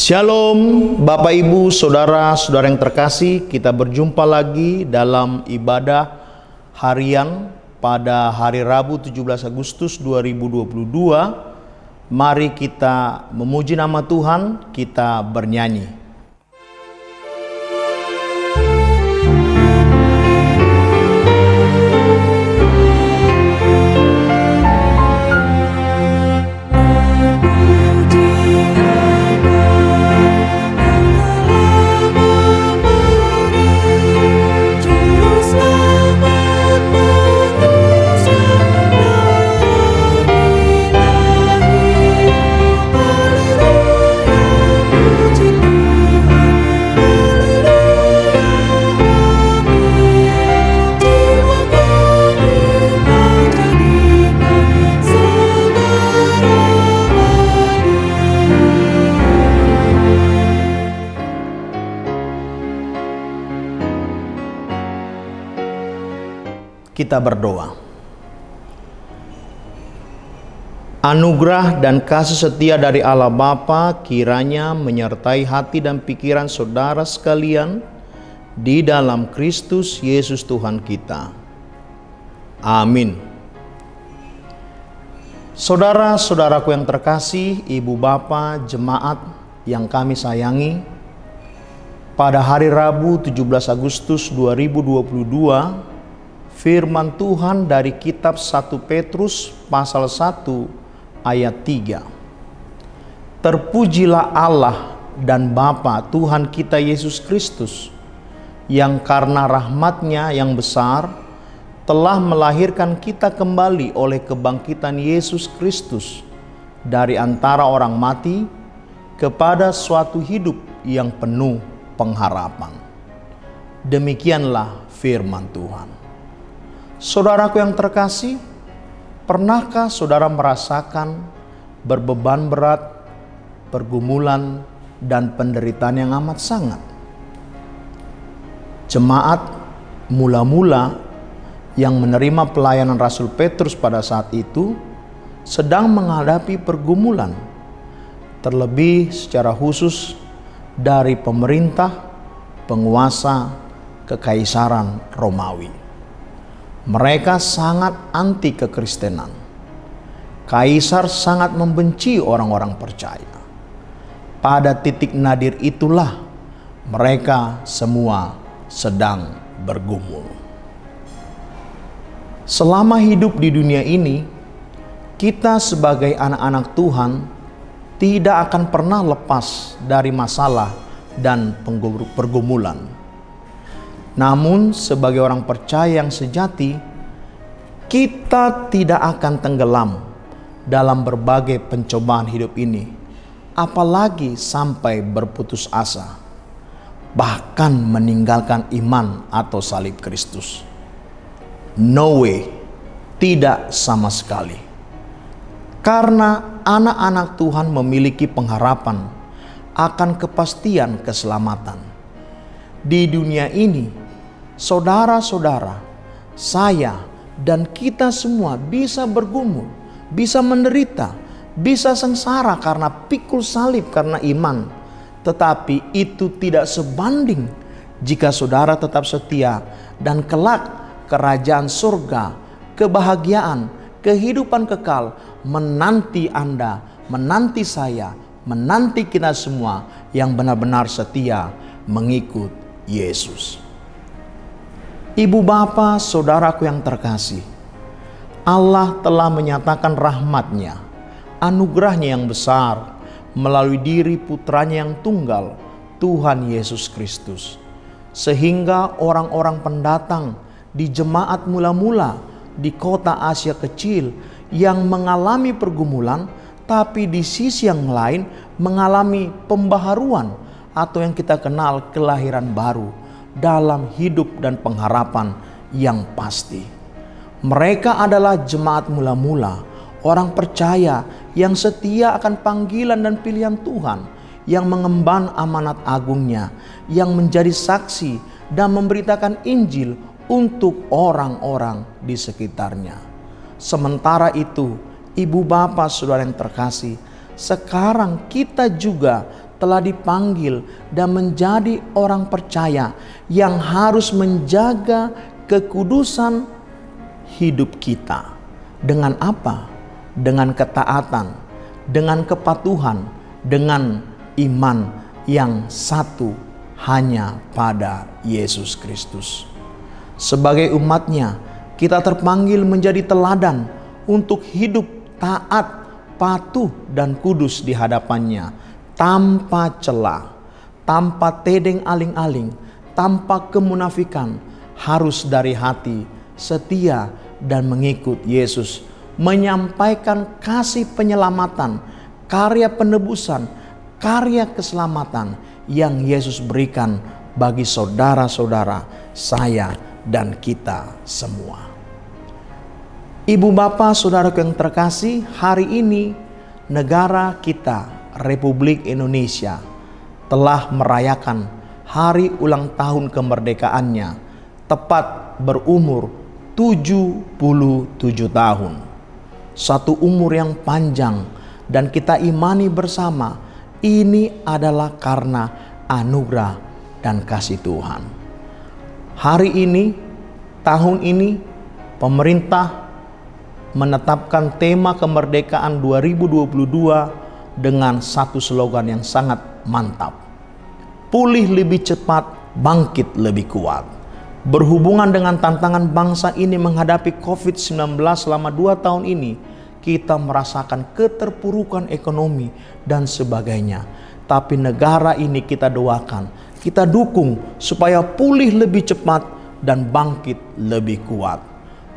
Shalom Bapak Ibu Saudara-saudara yang terkasih, kita berjumpa lagi dalam ibadah harian pada hari Rabu 17 Agustus 2022. Mari kita memuji nama Tuhan, kita bernyanyi. Kita berdoa. Anugerah dan kasih setia dari Allah Bapa kiranya menyertai hati dan pikiran saudara sekalian di dalam Kristus Yesus Tuhan kita. Amin. Saudara-saudaraku yang terkasih, ibu bapa, jemaat yang kami sayangi, pada hari Rabu 17 Agustus 2022, firman Tuhan dari kitab 1 Petrus pasal 1 ayat 3. Terpujilah Allah dan Bapa Tuhan kita Yesus Kristus, yang karena rahmat-Nya yang besar telah melahirkan kita kembali oleh kebangkitan Yesus Kristus dari antara orang mati kepada suatu hidup yang penuh pengharapan. Demikianlah firman Tuhan. Saudaraku yang terkasih, pernahkah saudara merasakan berbeban berat, pergumulan, dan penderitaan yang amat sangat? Jemaat mula-mula yang menerima pelayanan Rasul Petrus pada saat itu sedang menghadapi pergumulan, terlebih secara khusus dari pemerintah penguasa Kekaisaran Romawi. Mereka sangat anti kekristenan. Kaisar sangat membenci orang-orang percaya. Pada titik nadir itulah mereka semua sedang bergumul. Selama hidup di dunia ini, kita sebagai anak-anak Tuhan tidak akan pernah lepas dari masalah dan pergumulan. Namun sebagai orang percaya yang sejati, kita tidak akan tenggelam dalam berbagai pencobaan hidup ini, apalagi sampai berputus asa, bahkan meninggalkan iman atau salib Kristus. No way, tidak sama sekali. Karena anak-anak Tuhan memiliki pengharapan akan kepastian keselamatan. Di dunia ini, saudara-saudara, saya dan kita semua bisa bergumul, bisa menderita, bisa sengsara karena pikul salib karena iman. Tetapi itu tidak sebanding jika saudara tetap setia dan kelak kerajaan surga, kebahagiaan, kehidupan kekal menanti Anda, menanti saya, menanti kita semua yang benar-benar setia mengikut Yesus. Ibu bapa, saudaraku yang terkasih, Allah telah menyatakan rahmat-Nya, anugerah-Nya yang besar melalui diri putranya yang tunggal, Tuhan Yesus Kristus. Sehingga orang-orang pendatang di jemaat mula-mula di kota Asia kecil yang mengalami pergumulan, tapi di sisi yang lain mengalami pembaharuan atau yang kita kenal kelahiran baru dalam hidup dan pengharapan yang pasti. Mereka adalah jemaat mula-mula, orang percaya yang setia akan panggilan dan pilihan Tuhan, yang mengemban amanat agungnya, yang menjadi saksi dan memberitakan Injil untuk orang-orang di sekitarnya. Sementara itu, ibu bapak saudara yang terkasih, sekarang kita juga telah dipanggil dan menjadi orang percaya yang harus menjaga kekudusan hidup kita. Dengan apa? Dengan ketaatan, dengan kepatuhan, dengan iman yang satu hanya pada Yesus Kristus. Sebagai umatnya, kita terpanggil menjadi teladan untuk hidup taat, patuh, dan kudus di hadapannya, tanpa celah, tanpa tedeng aling-aling, tanpa kemunafikan, harus dari hati setia dan mengikut Yesus, menyampaikan kasih penyelamatan, karya penebusan, karya keselamatan yang Yesus berikan bagi saudara-saudara saya dan kita semua. Ibu bapak saudaraku yang terkasih, hari ini negara kita, Republik Indonesia, telah merayakan hari ulang tahun kemerdekaannya, tepat berumur 77 tahun. Satu umur yang panjang, dan kita imani bersama ini adalah karena anugerah dan kasih Tuhan. Hari ini, tahun ini, pemerintah menetapkan tema kemerdekaan 2022 dengan satu slogan yang sangat mantap. Pulih lebih cepat, bangkit lebih kuat. Berhubungan dengan tantangan bangsa ini menghadapi COVID-19 selama 2 tahun ini, kita merasakan keterpurukan ekonomi dan sebagainya. Tapi negara ini kita doakan, kita dukung supaya pulih lebih cepat dan bangkit lebih kuat.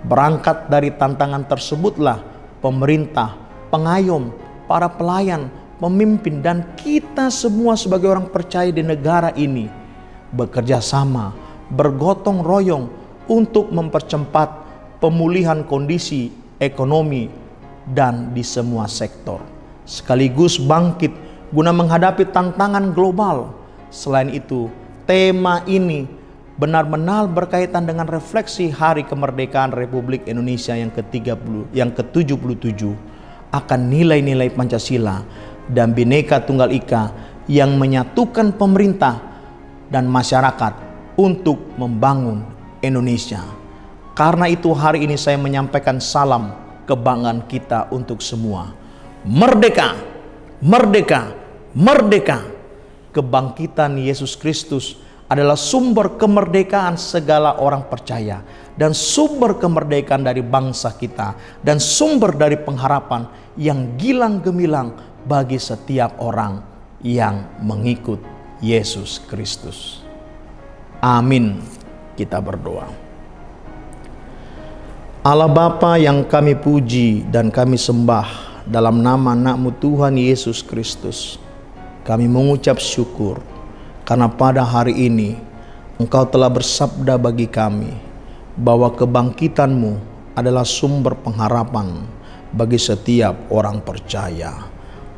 Berangkat dari tantangan tersebutlah pemerintah, pengayom, para pelayan, pemimpin, dan kita semua sebagai orang percaya di negara ini bekerja sama, bergotong royong untuk mempercepat pemulihan kondisi ekonomi dan di semua sektor, sekaligus bangkit guna menghadapi tantangan global. Selain itu, tema ini benar-benar berkaitan dengan refleksi Hari Kemerdekaan Republik Indonesia yang ke-77 akan nilai-nilai Pancasila dan Bhinneka Tunggal Ika yang menyatukan pemerintah dan masyarakat untuk membangun Indonesia. Karena itu hari ini saya menyampaikan salam kebanggaan kita untuk semua. Merdeka, merdeka, merdeka. Kebangkitan Yesus Kristus adalah sumber kemerdekaan segala orang percaya, dan sumber kemerdekaan dari bangsa kita, dan sumber dari pengharapan yang gilang gemilang bagi setiap orang yang mengikut Yesus Kristus. Amin. Kita berdoa. Allah Bapa yang kami puji dan kami sembah, dalam nama anak-Mu Tuhan Yesus Kristus, kami mengucap syukur karena pada hari ini Engkau telah bersabda bagi kami bahwa kebangkitan-Mu adalah sumber pengharapan bagi setiap orang percaya.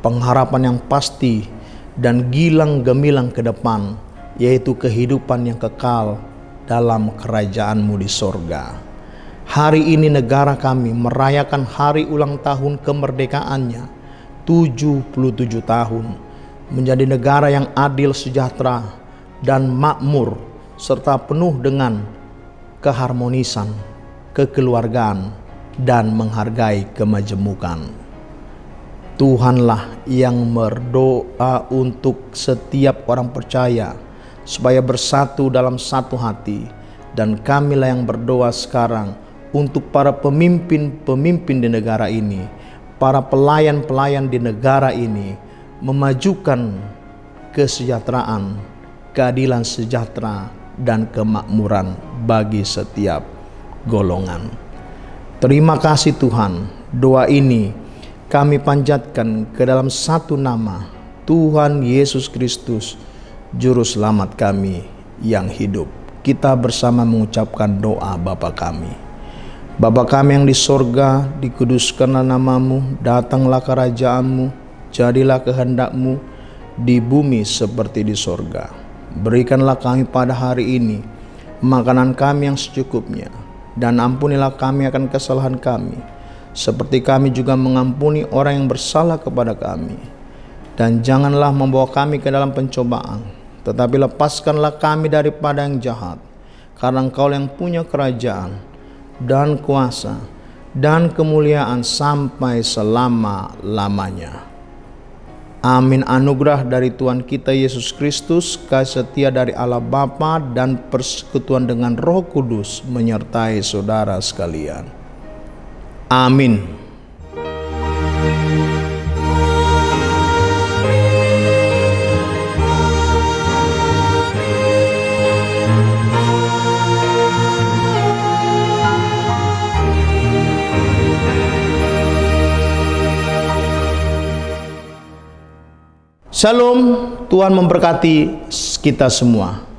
Pengharapan yang pasti dan gilang gemilang ke depan, yaitu kehidupan yang kekal dalam kerajaan-Mu di sorga. Hari ini negara kami merayakan hari ulang tahun kemerdekaannya 77 tahun, menjadi negara yang adil, sejahtera, dan makmur, serta penuh dengan keharmonisan, kekeluargaan, dan menghargai kemajemukan. Tuhanlah yang berdoa untuk setiap orang percaya supaya bersatu dalam satu hati, dan kamilah yang berdoa sekarang untuk para pemimpin-pemimpin di negara ini, para pelayan-pelayan di negara ini, memajukan kesejahteraan, keadilan sejahtera, dan kemakmuran bagi setiap golongan. Terima kasih Tuhan. Doa ini kami panjatkan ke dalam satu nama, Tuhan Yesus Kristus, Juru Selamat kami yang hidup. Kita bersama mengucapkan doa Bapa kami. Bapa kami yang di sorga, dikuduskanlah nama-Mu, datanglah kerajaan-Mu, jadilah kehendak-Mu di bumi seperti di sorga. Berikanlah kami pada hari ini makanan kami yang secukupnya, dan ampunilah kami akan kesalahan kami, seperti kami juga mengampuni orang yang bersalah kepada kami. dan janganlah membawa kami ke dalam pencobaan, tetapi lepaskanlah kami daripada yang jahat. Karena Engkau yang punya kerajaan dan kuasa dan kemuliaan sampai selama-lamanya. Amin. Anugerah dari Tuhan kita Yesus Kristus, kasih setia dari Allah Bapa, dan persekutuan dengan Roh Kudus menyertai saudara sekalian. Amin. Shalom, Tuhan memberkati kita semua.